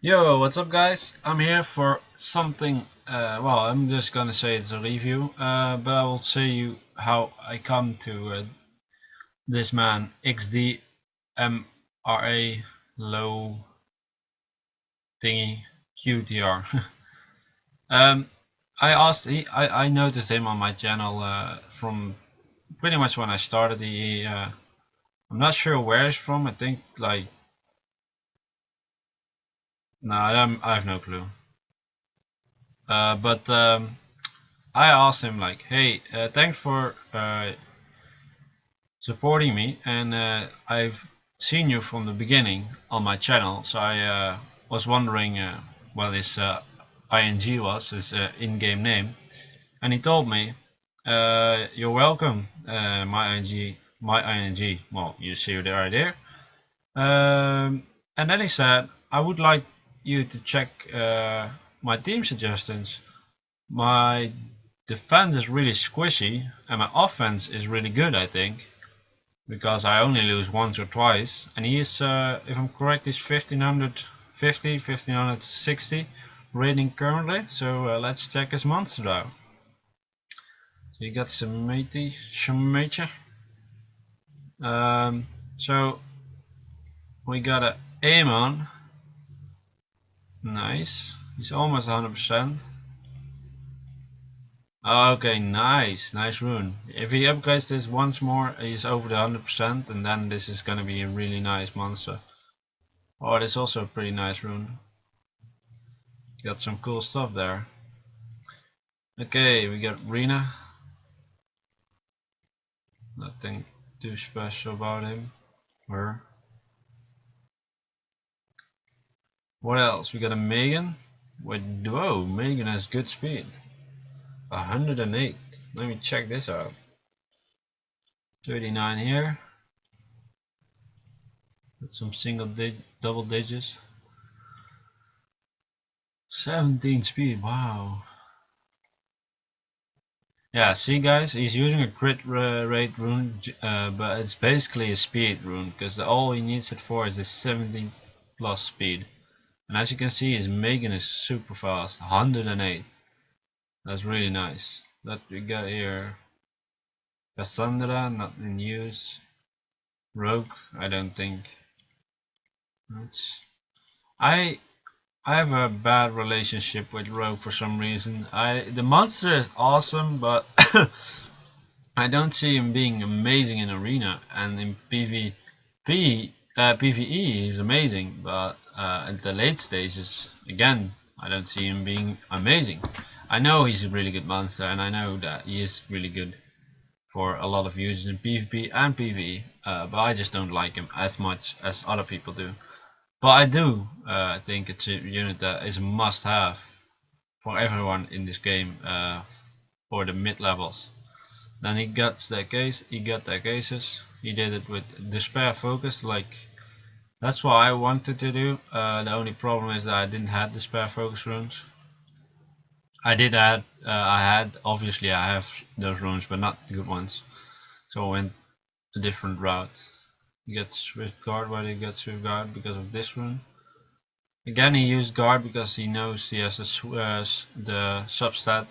Yo, what's up guys? I'm here for something, well, I'm just gonna say it's a review, but I will show you how I come to this man, XDMRA low thingy QTR. um, I noticed him on my channel from pretty much when I started. I'm not sure where he's from. I think like, no, I have no clue. But I asked him like, hey, thanks for supporting me, and I've seen you from the beginning on my channel, so I was wondering what his ING was, his in-game name, and he told me, you're welcome, my ING, well, you see it right there, and then he said, I would like you to check my team suggestions. My defense is really squishy and my offense is really good, I think, because I only lose once or twice, and he is, if I'm correct, he's 1550, 1560 rating currently, so let's check his monster out. So you got some matey, so we got a Amon, nice, he's almost 100%. Okay, nice rune. If he upgrades this once more, he's over the 100%, and then this is gonna be a really nice monster. Oh, that's also a pretty nice rune. Got some cool stuff there. Okay, we got Rena. Nothing too special about him. Her. What else? We got a Megan. Whoa, Megan has good speed. 108. Let me check this out. 39 here. Got some double digits. 17 speed, wow. Yeah, see guys, he's using a crit rate rune, but it's basically a speed rune, because all he needs it for is the 17 plus speed. And as you can see, his Megan is super fast, 108. That's really nice. That we got here. Cassandra, not in use. Rogue, I don't think. I I have a bad relationship with Rogue for some reason. The monster is awesome, but I don't see him being amazing in arena, and in PvE he's amazing, but at the late stages, again, I don't see him being amazing. I know he's a really good monster, and I know that he is really good for a lot of users in PvP and PvE, but I just don't like him as much as other people do. But I do think it's a unit that is a must-have for everyone in this game, for the mid levels. Then he got the cases. He did it with Despair Focus, like that's what I wanted to do. The only problem is that I didn't have Despair Focus runes. I have those runes, but not the good ones. So I went a different route. He got Swift Guard. Why did he get Swift Guard? Because of this rune. Again, he used Guard because he knows he has the substat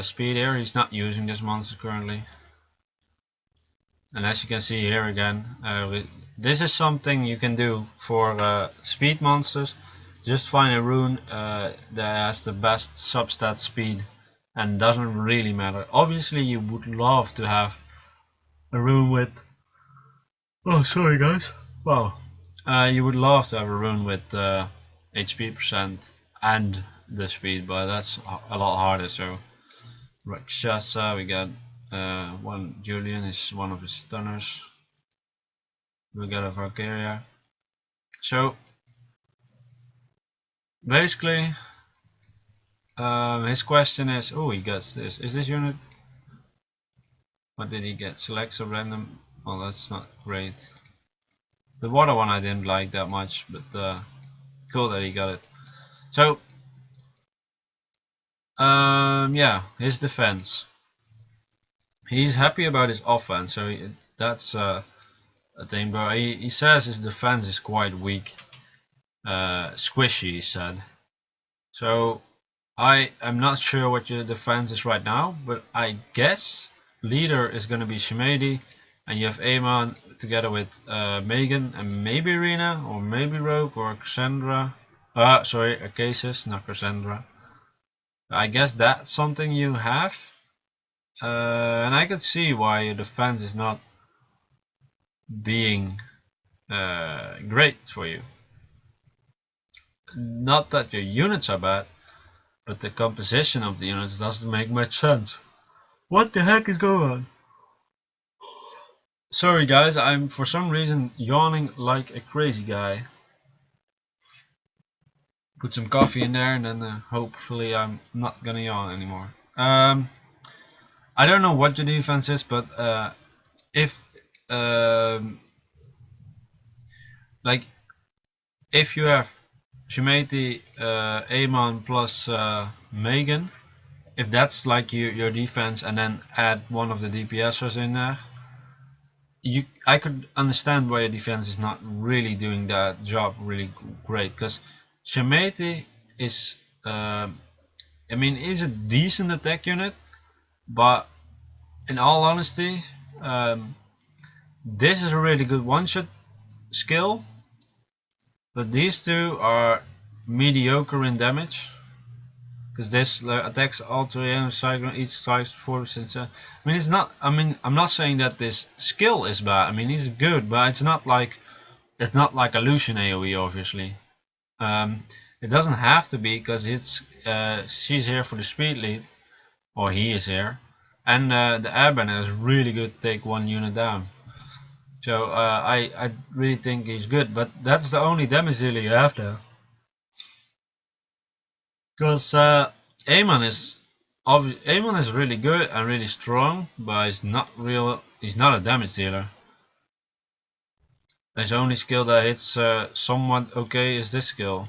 speed here. He's not using this monster currently. And as you can see here again, this is something you can do for speed monsters. Just find a rune that has the best substat speed, and doesn't really matter. Obviously you would love to have a rune with, oh sorry guys, wow, you would love to have a rune with HP percent and the speed, but that's a lot harder. So Rakshasa, we got one Julian is one of his stunners. We got a Valkyria. So basically, his question is, oh, he gets this. Is this unit? What did he get? Select a random. Well, that's not great. The water one I didn't like that much, but cool that he got it. So, yeah, his defense. He's happy about his offense, so that's a thing. But he says his defense is quite weak. squishy, he said. So I am not sure what your defense is right now, but I guess leader is going to be Shimedi, and you have Amon together with Megan and maybe Rina or maybe Rogue or Cassandra. Sorry, Acasis, not Cassandra. I guess that's something you have, and I could see why your defense is not being great for you. Not that your units are bad, but the composition of the units doesn't make much sense. What the heck is going on? Sorry guys, I'm for some reason yawning like a crazy guy. Put some coffee in there and then hopefully I'm not gonna yawn anymore. I don't know what your defense is, but if like if you have Shimeti, Amon plus Megan, if that's like your defense and then add one of the DPSers in there, I could understand why your defense is not really doing that job really great, because Shimeti is I mean, is a decent attack unit, but in all honesty, this is a really good one-shot skill, but these two are mediocre in damage, because this attacks all three enemies cyclone each strikes 4%. I mean, it's not. I mean, I'm not saying that this skill is bad. I mean, he's good, but it's not like a Lucian AOE, obviously. It doesn't have to be, because it's she's here for the speed lead, or he is here, and the airbender is really good to take one unit down. So I really think he's good, but that's the only damage dealer you have there. Because Amon is really good and really strong, but he's not a damage dealer. His only skill that hits somewhat okay is this skill,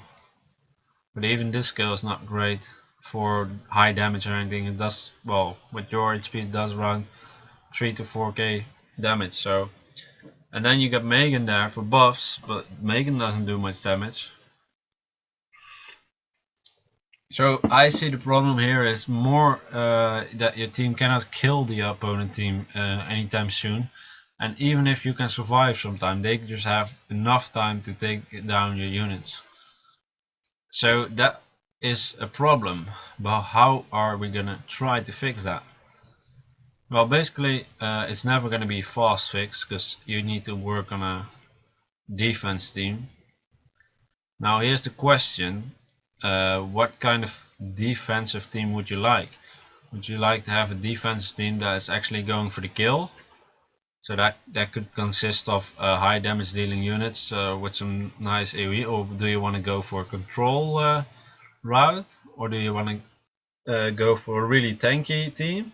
but even this skill is not great for high damage or anything. It does, well, with your HP it does around 3 to 4k damage. So, and then you got Megan there for buffs, but Megan doesn't do much damage. So I see the problem here is more that your team cannot kill the opponent team anytime soon, and even if you can survive sometime, they just have enough time to take down your units. So that is a problem, but how are we gonna try to fix that? Well, basically it's never gonna be a fast fix, because you need to work on a defense team. Now here's the question. What kind of defensive team would you like? Would you like to have a defensive team that is actually going for the kill? So that could consist of high damage dealing units with some nice AoE, or do you want to go for a control route, or do you want to go for a really tanky team?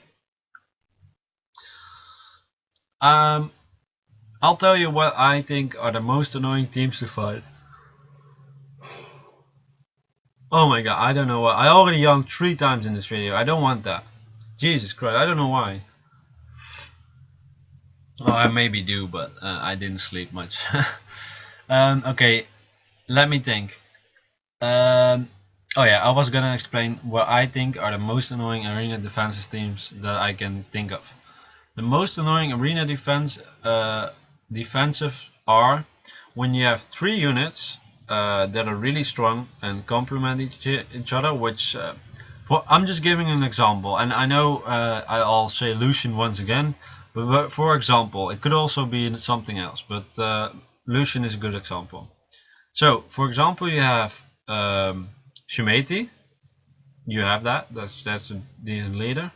I'll tell you what I think are the most annoying teams to fight. Oh my god, I don't know why. I already yawned 3 times in this video. I don't want that. Jesus Christ, I don't know why. Oh, I maybe do, but I didn't sleep much. Okay, let me think. Oh yeah, I was gonna explain what I think are the most annoying arena defensive teams that I can think of. The most annoying arena defensive are when you have 3 units that are really strong and complement each other, which I'm just giving an example, and I know I'll say Lucian once again, but for example, it could also be something else, but Lucian is a good example. So for example, you have Shimeti, you have that's a decent leader.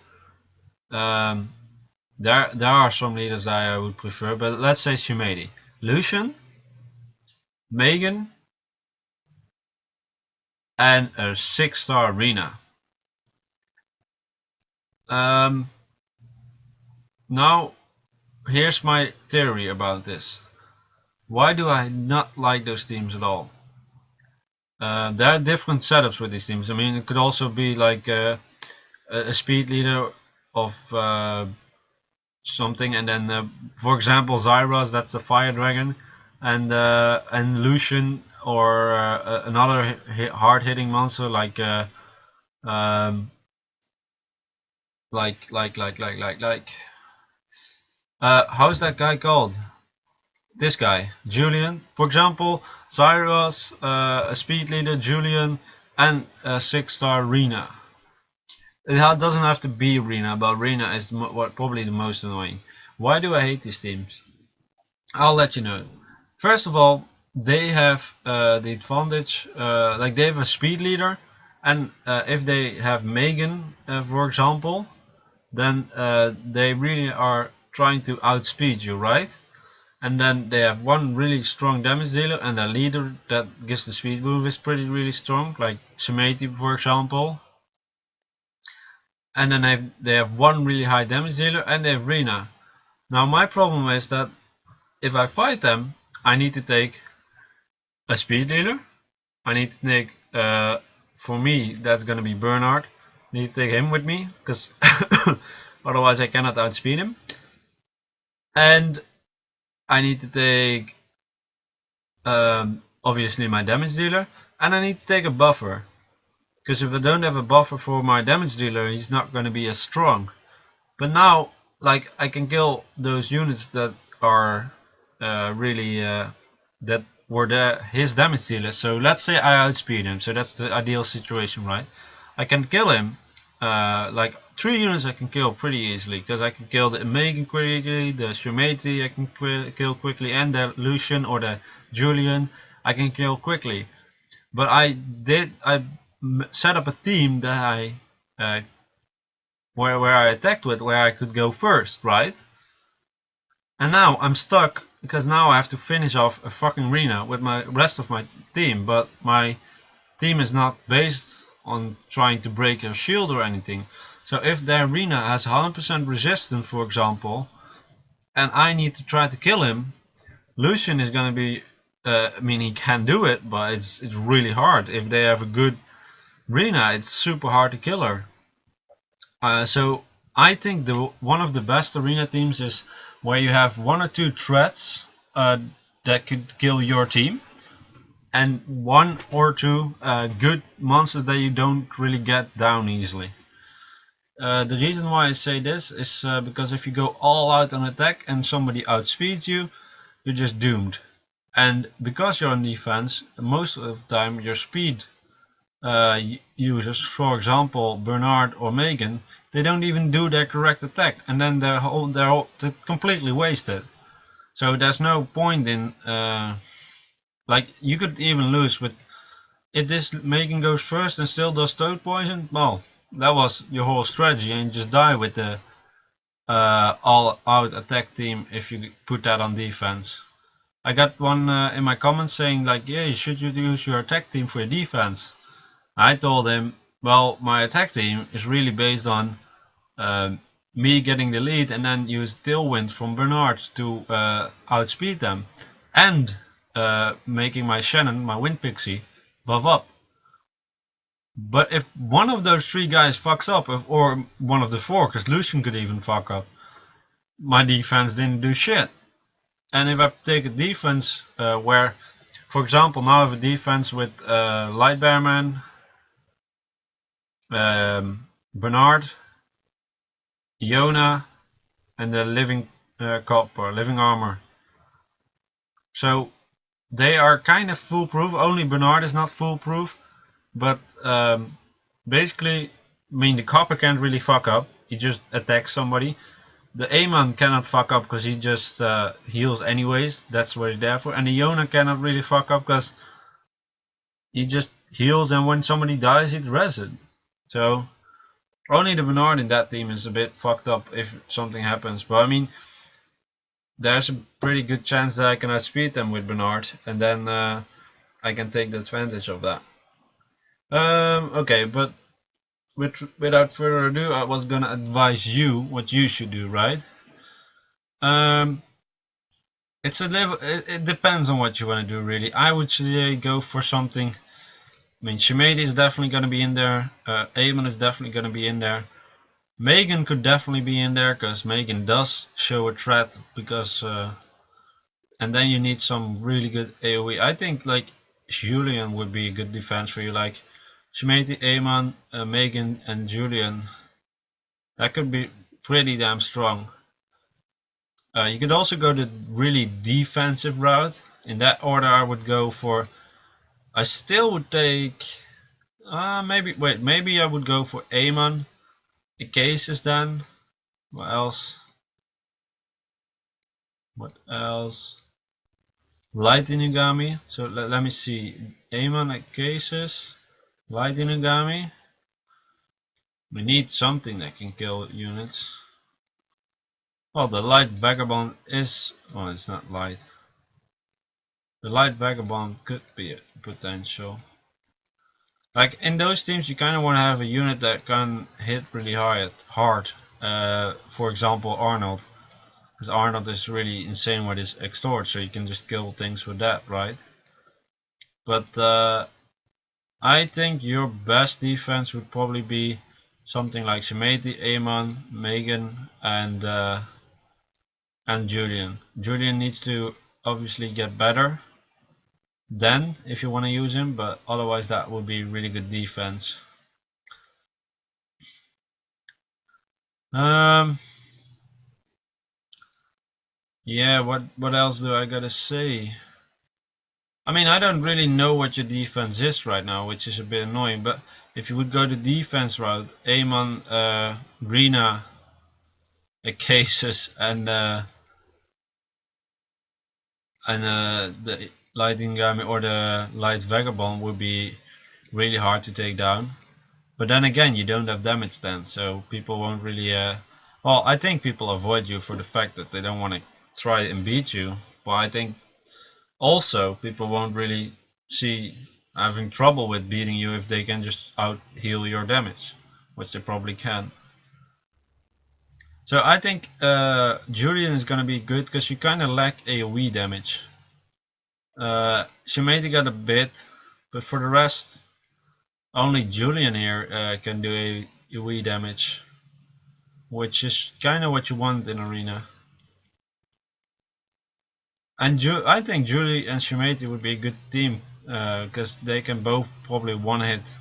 There are some leaders that I would prefer, but let's say Shimeti, Lucian, Megan, and a 6-star arena. Now here's my theory about this. Why do I not like those teams at all? There are different setups with these teams. I mean, it could also be like a speed leader of something, and then for example Zyras, that's a fire dragon, and Lucian or another hard-hitting monster like how's that guy called? This guy, Julian. For example, Zyros, a speed leader, Julian, and a 6-star Rena. It doesn't have to be Rena, but Rena is probably the most annoying. Why do I hate these teams? I'll let you know. First of all, they have the advantage, like they have a speed leader, and if they have Megan, for example, then they really are trying to outspeed you, right? And then they have one really strong damage dealer, and a leader that gives the speed move is really strong, like Shemati, for example. And then they have one really high damage dealer, and they have Rena. Now my problem is that if I fight them, I need to take a speed dealer. I need to take, for me, that's gonna be Bernard. I need to take him with me, because otherwise I cannot outspeed him. And I need to take, obviously, my damage dealer, and I need to take a buffer. Because if I don't have a buffer for my damage dealer, he's not going to be as strong. But now, like, I can kill those units that are really that were his damage dealer. So let's say I outspeed him. So that's the ideal situation, right? I can kill him. Like 3 units I can kill pretty easily, because I can kill the Megan quickly, the Shemati I can kill quickly, and the Lucian or the Julian I can kill quickly. But I set up a team that where I attacked with, where I could go first, right? And now I'm stuck, because now I have to finish off a fucking Rena with my rest of my team, but my team is not based on trying to break your shield or anything. So if their Rena has 100% resistance, for example, and I need to try to kill him, Lucian is gonna be, I mean, he can do it, but it's really hard. If they have a good Rena, it's super hard to kill her. So I think one of the best arena teams is where you have 1 or 2 threats that could kill your team, and 1 or 2 good monsters that you don't really get down easily. The reason why I say this is because if you go all out on attack and somebody outspeeds you, you're just doomed. And because you're on defense, most of the time your speed users, for example Bernard or Megan, they don't even do their correct attack, and then they're completely wasted. So there's no point in like, you could even lose with, if this Megan goes first and still does toad poison, well, that was your whole strategy, and you just die with the all out attack team if you put that on defense. I got one in my comments saying like, yeah, you should use your attack team for your defense. I told him, well, my attack team is really based on me getting the lead, and then use Tailwind from Bernard to outspeed them, and making my Shannon, my Wind Pixie, buff up. But if one of those 3 guys fucks up, or one of the 4, because Lucian could even fuck up, my defense didn't do shit. And if I take a defense where, for example, now I have a defense with Light Bearman, Bernard, Iona, and the Living Cop or Living Armor. So they are kind of foolproof. Only Bernard is not foolproof. But basically, I mean, the Copper can't really fuck up. He just attacks somebody. The Aemon cannot fuck up because he just heals anyways. That's what he's there for. And the Iona cannot really fuck up because he just heals, and when somebody dies, he's resin. So only the Bernard in that team is a bit fucked up if something happens. But I mean, there's a pretty good chance that I can outspeed them with Bernard, and then I can take the advantage of that. Okay, but without further ado, I was gonna advise you what you should do, right? It's a level. It depends on what you want to do, really. I would say go for something. I mean, Shemati is definitely gonna be in there. Aemon is definitely gonna be in there. Megan could definitely be in there, because Megan does show a threat. Because and then you need some really good AoE. I think like Julian would be a good defense for you, like Shmeti, Aemon, Megan and Julian. That could be pretty damn strong. You could also go the really defensive route. In that order I would go for, I still would take, maybe I would go for Aemon, Acacius then. What else? Light Inugami. So let me see. Aemon, Acacius, Light Inugami. We need something that can kill units. Well, the Light Vagabond is, well, it's not light. The Light Vagabond could be a potential. Like in those teams you kind of want to have a unit that can hit really hard. For example, Arnold. Because Arnold is really insane with his extort, so you can just kill things with that, right? But I think your best defense would probably be something like Shemeti, Aemon, Megan, and Julian. Julian needs to obviously get better then if you want to use him, but otherwise that would be really good defense. Yeah, what else do I gotta say? I mean, I don't really know what your defense is right now, which is a bit annoying, but if you would go the defense route, Aemon, Rina, Acacius, and the Light Inugami or the Light Vagabond would be really hard to take down. But then again, you don't have damage then, so people won't really, well, I think people avoid you for the fact that they don't want to try and beat you, but I think also people won't really see having trouble with beating you if they can just out heal your damage, which they probably can. So I think Julian is gonna be good because you kinda lack AoE damage. Shemeti got a bit, but for the rest only Julian here can do AoE damage, which is kinda what you want in Arena. And I think Julie and Shemeti would be a good team because they can both probably one-hit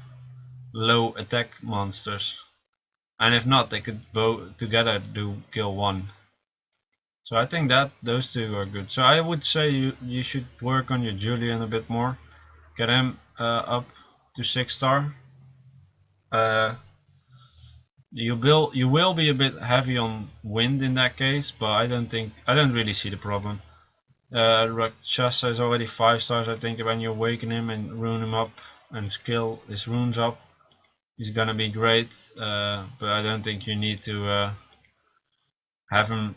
low attack monsters, and if not, they could both together do kill one. So I think that those two are good. So I would say you should work on your Julian a bit more, get him up to 6-star. You will be a bit heavy on wind in that case, but I don't really see the problem. Rakshasa is already 5 stars. I think when you awaken him and rune him up and skill his runes up, he's gonna be great. But I don't think you need to have him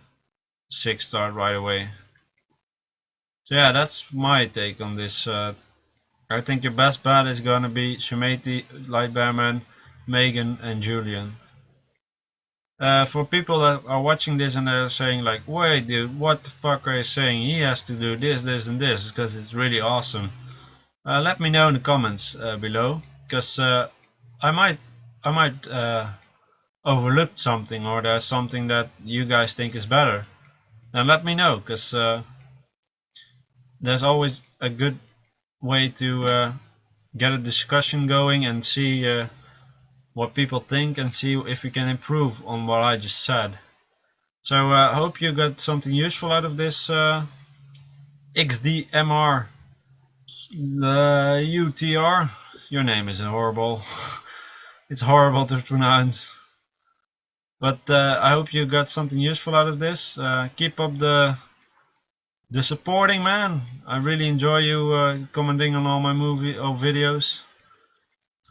6-star right away. So yeah, that's my take on this. I think your best bet is gonna be Shemeti, Light Bearman, Megan, and Julian. For people that are watching this and they're saying like, wait dude, what the fuck are you saying? He has to do this, this and this because it's really awesome. Let me know in the comments below, because I might overlook something, or there's something that you guys think is better. Then let me know, because there's always a good way to get a discussion going and see what people think and see if we can improve on what I just said. So I hope you got something useful out of this XDMR UTR. Your name is horrible. It's horrible to pronounce. But I hope you got something useful out of this. Keep up the supporting, man. I really enjoy you commenting on all my movie or videos.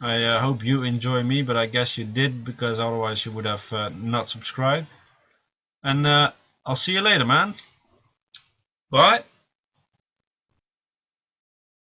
I hope you enjoy me, but I guess you did, because otherwise you would have not subscribed. And I'll see you later, man. Bye.